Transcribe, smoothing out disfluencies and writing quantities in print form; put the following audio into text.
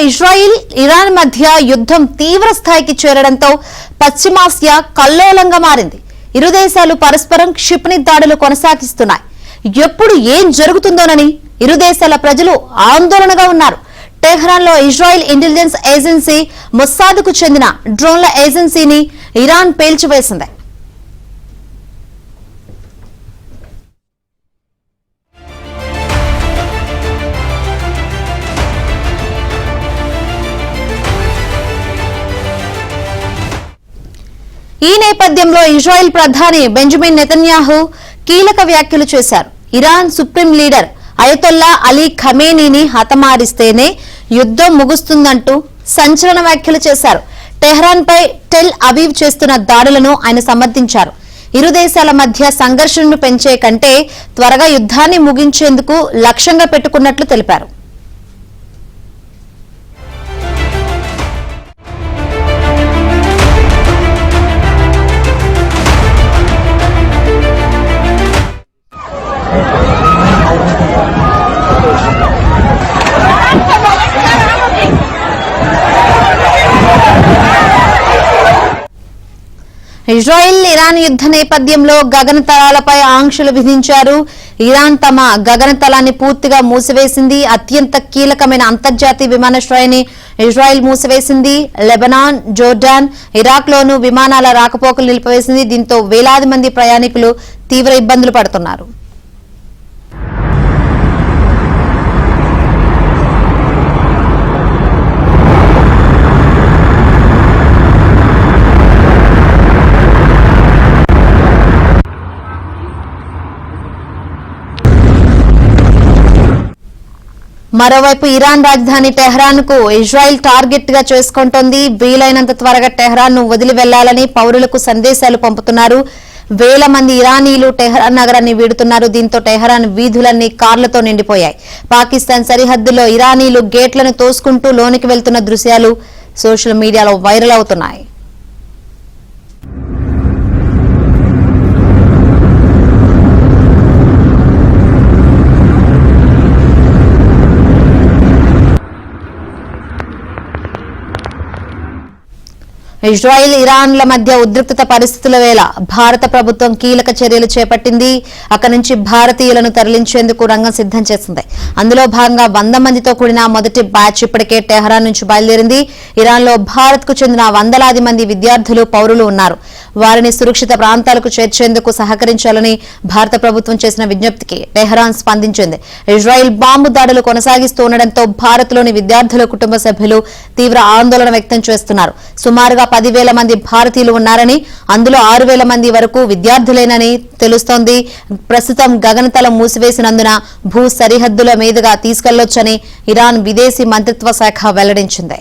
Israel Iran మధ్య యుద్ధం తీవ్ర స్థాయికి చేరడంతో పశ్చిమాసియా కల్లోలంగా మారింది. ఇరు దేశాలు పరస్పరం క్షిపణి దాడులు కొనసాగిస్తున్నాయి. ఎప్పుడు ఏం జరుగుతుందోనని ఇరు దేశాల ప్రజలు ఆందోళనగా ఉన్నారు. టెహ్రాన్ లో ఇజ్రాయిల్ ఇంటెలిజెన్స్ ఏజెన్సీ మొస్సాద్కు చెందిన డ్రోన్ల ఏజెన్సీని ఇరాన్ పేల్చివేసింది. ఈ నేపథ్యంలో ఇజ్రాయెల్ ప్రధాని బెంజమిన్ నెతన్యాహు కీలక వ్యాఖ్యలు చేశారు. Iran supreme leader Ayatollah Ali ఖమేనీని హతమారిస్తేనే యుద్ధం ముగుస్తుందంటూ సంచలన వ్యాఖ్యలు చేశారు. టెహ్రాన్ పై టెల్ అవీవ్ చేస్తున్న దాడులను ఆయన సమర్థించారు. ఇరు దేశాల మధ్య సంఘర్షణను పెంచే కంటే త్వరగా యుద్ధాన్ని ముగించేందుకు లక్ష్యంగా పెట్టుకున్నట్లు తెలిపారు. ఇజ్రాయిల్ ఇరాన్ యుద్ధ నేపథ్యంలో గగనతలాలపై ఆంక్షలు విధించారు. ఇరాన్ తమ గగనతలాన్ని పూర్తిగా మూసివేసింది. అత్యంత కీలకమైన అంతర్జాతీయ విమానాశ్రయాన్ని ఇజ్రాయిల్ మూసివేసింది. లెబనాన్, జోర్డాన్, ఇరాక్ లోనూ విమానాల రాకపోకలు నిలిపివేసింది. దీంతో వేలాది మంది ప్రయాణికులు తీవ్ర ఇబ్బందులు పడుతున్నారు. మరోవైపు ఇరాన్ రాజధాని టెహ్రాన్ కు ఇజ్రాయిల్ టార్గెట్ గా చేసుకుంటోంది. వీలైనంత త్వరగా టెహ్రాన్ ను వదిలి వెళ్లాలని పౌరులకు సందేశాలు పంపుతున్నారు. వేల మంది ఇరానీలు టెహ్రాన్ నగరాన్ని వీడుతున్నారు. దీంతో టెహ్రాన్ వీధులన్నీ కార్లతో నిండిపోయాయి. పాకిస్తాన్ సరిహద్దులో ఇరానీలు గేట్లను తోసుకుంటూ లోనికి వెళ్తున్న దృశ్యాలు సోషల్ మీడియాలో వైరల్ అవుతున్నాయి. ఇజ్రాయిల్ ఇరాన్ల మధ్య ఉద్రిక్తత పరిస్థితుల వేళ భారత ప్రభుత్వం కీలక చర్యలు చేపట్టింది. అక్కడి నుంచి భారతీయులను తరలించేందుకు రంగం సిద్దం చేసింది. అందులో భాగంగా 100 మందితో కూడిన మొదటి బ్యాచ్ ఇప్పటికే టెహ్రాన్ నుంచి బయలుదేరింది. ఇరాన్ లో భారత్ కు చెందిన వందలాది మంది విద్యార్థులు, పౌరులు ఉన్నారు. వారిని సురక్షిత ప్రాంతాలకు చేర్చేందుకు సహకరించాలని భారత ప్రభుత్వం చేసిన విజ్ఞప్తికి టెహ్రాన్ స్పందించింది. ఇజ్రాయిల్ బాంబు దాడులు కొనసాగిస్తూ ఉండడంతో భారత్ లోని విద్యార్థుల కుటుంబ సభ్యులు తీవ్ర ఆందోళన వ్యక్తం చేస్తున్నారు. సుమారుగా 10,000 మంది భారతీయులు ఉన్నారని, అందులో 6,000 మంది వరకు విద్యార్థులేనని తెలుస్తోంది. ప్రస్తుతం గగనతలం మూసివేసినందున భూ సరిహద్దుల మీదుగా తీసుకెళ్లొచ్చని ఇరాన్ విదేశీ మంత్రిత్వ శాఖ వెల్లడించింది.